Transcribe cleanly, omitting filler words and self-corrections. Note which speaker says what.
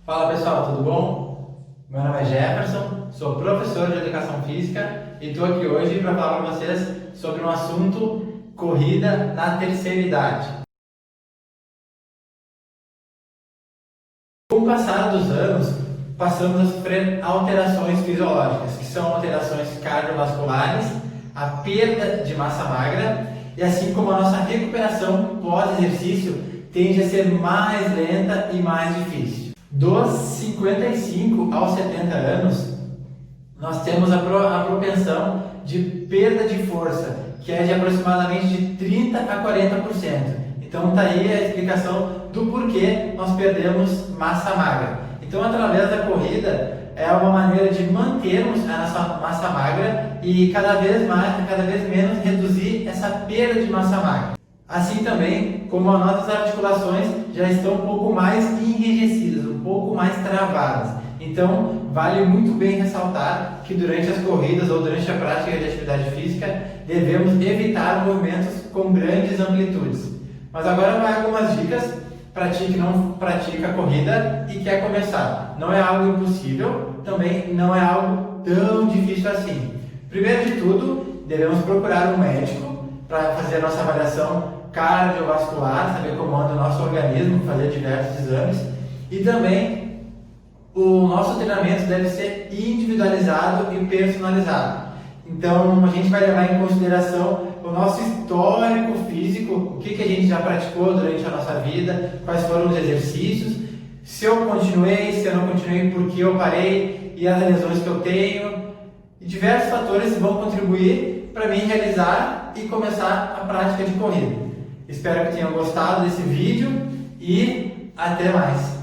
Speaker 1: Fala pessoal, tudo bom? Meu nome é Jefferson, sou professor de Educação Física e estou aqui hoje para falar para vocês sobre um assunto: corrida na terceira idade. Com o passar dos anos, passamos a sofrer alterações fisiológicas, que são alterações cardiovasculares, a perda de massa magra e assim como a nossa recuperação pós-exercício tende a ser mais lenta e mais difícil. Dos 55 aos 70 anos, nós temos a propensão de perda de força, que é de aproximadamente de 30 a 40%. Então está aí a explicação do porquê nós perdemos massa magra. Então, através da corrida, é uma maneira de mantermos a nossa massa magra e cada vez menos reduzir essa perda de massa magra. Assim também, como as nossas articulações já estão um pouco mais enrijecidas, um pouco mais travadas. Então, vale muito bem ressaltar que durante as corridas ou durante a prática de atividade física, devemos evitar movimentos com grandes amplitudes. Mas agora vai algumas dicas para ti que não pratica corrida e quer começar. Não é algo impossível, também não é algo tão difícil assim. Primeiro de tudo, devemos procurar um médico para fazer a nossa avaliação cardiovascular, saber como anda o nosso organismo, fazer diversos exames. E também o nosso treinamento deve ser individualizado e personalizado. Então a gente vai levar em consideração o nosso histórico físico, o que a gente já praticou durante a nossa vida, quais foram os exercícios, se eu continuei, se eu não continuei, por que eu parei e as lesões que eu tenho. E diversos fatores vão contribuir para mim realizar e começar a prática de corrida. Espero que tenham gostado desse vídeo e até mais!